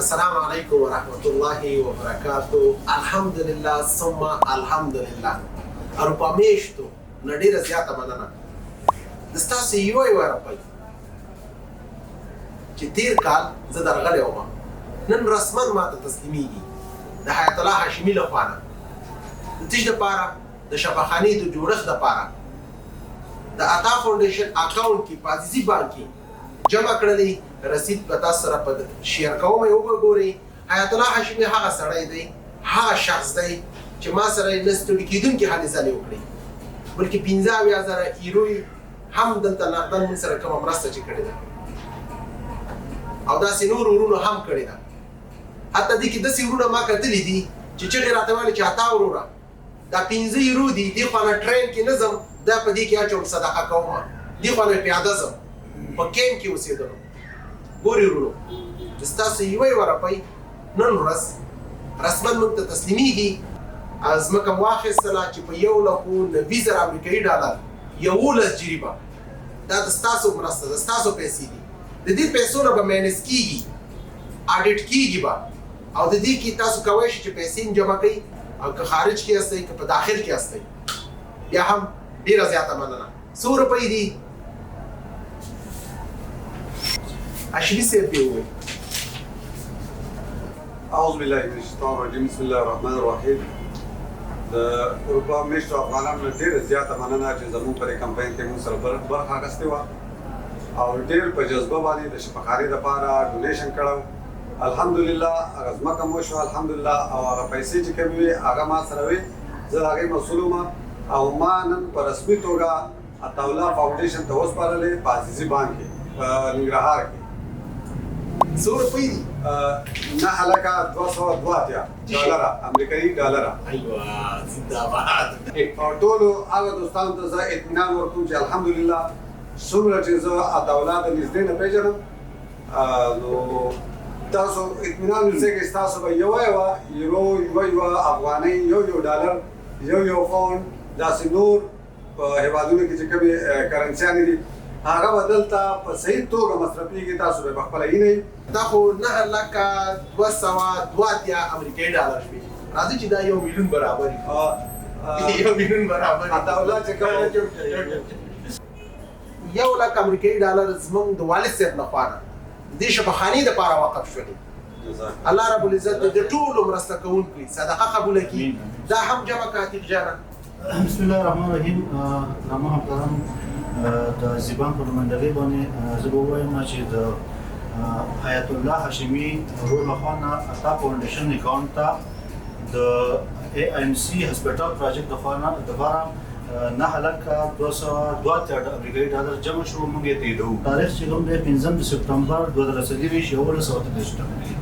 السلام علیکم ورحمۃ اللہ وبرکاتہ. الحمدلله ثم الحمدلله. اروپا میشتو نه ډیره زیاته مننه د ستاسو یوه روپۍ چې تیر کال زه درغلی وم نن رسما ماته تسلیمیږي د حیات الله هاشمي لخوا نه د تیش دپاره د شفاخانې د جوړښت دپاره د عطا فاونډیشن اکاونټ کې په عزیزي بانک کې جمع کړلی رسید به تاسو سره په شیر کوم یې وګورئ. حیات الله هاشمي هغه سړی دی، هغه شخص دی چې ما سره یې نه ستړي کېدونکې هلې ځلې وکړې، بلکې 15,000 ایرو هم دلته نقدن موږ سره کومه مرسته چې کړې ده او داسې نور ورونو هم کړې ده. حتی دې کې داسې ورونه ما کتلي دي چې چغې راته ویلې چې عطا وروره دا 15 ایرو دي، دې خوا نه ټرین کې نه ځم، دا په دې کې اچوم صدقه کومه، دې خوا نه پیاده ځم، په کیم کې اوسېدلم. ګورې ورونو د ستاسو یوه روپۍ نن ورځ رسما موږ ته تسلیمیږي. ځمکه مو واخیستله چې په 1,90,000 امریکایي ډالر 11 جریبه دا د ستاسو مرسته د ستاسو پیسې دي. د دې پیسو نه به مینس کېږي، اډیټ کېږي به او د دې کې تاسو کولی شئ چې پیسې جمع کوئ او که خارج کې هستئ که په داخل کې هستئ. بیا هم ډېره زیاته مننه. څو روپۍ دي؟ اشري صاحب دې ووایي. اعوذ بالله من الشیطان الرجیم. بسم الله الرحمن الرحیم. د اروپا میشتو افغانانو نه ډېره زیاته مننه چې زموږ په دې کمپاین کې موږ سره برخه اخیستې وه او ډېر په جذبه باندې د شفاخانې دپاره ډونیشن کړی. الحمدلله هغه ځمکه مو شوه الحمدلله او هغه پیسې چې کومې وې هغه ما سره وې، زه د هغې مسؤل وم او ما نن په رسمي توګه عطاالله فاونډیشن ته وسپارلې په عزیزي بانک کې په ننګرهار کې. څو روپۍ دي؟ 9,282 ډالره، امریکایي ډالره. ایوه زنده‌باد. او ټولو هغه دوستانو ته زه اطمینان ورکوم چې الحمدلله څومره چې زه عطاالله د نږدې نه پېژنم نو تاسو اطمینان اوسئ چې ستاسو به یوه یورو، یوه افغانۍ، یو ډالر، یو پاونډ، داسې نور په هېوادونو کې چې کومې کرنسیانې دي هغه به دلته په صحیح توګه مصرفېږي. تاسو به پخپله وینئ. دا خو 9,282 امریکایي ډالر شوي. راځئ چې دا 1,000,000 برابر وي. 1,000,000 برابر عطاالله چې کوم 1,00,000 امریکایي ډالر زموږ د والد صاحب لخوا نه دې شفاخانې دپاره وقف شولې. الله رب العزت د ټولو مرسته کوونکي صدقه قبوله کړي. دا هم جمع کړه عتیق جانه. بسم الله الرحمن الرحیم. نامه همکارانو د زبان په نمایندګۍ باندې زه به ووایم چې د حیات الله هاشمي ورور لخوا نه عطا فاونډیشن اکاونټ ته د ANC هاسپټل پروجیکټ دپاره 9,282 امریکایي ډالر جمع شو. موږ یې تاییدوو. تاریخ چې کوم دی 5 سپتمبر 2023 11:23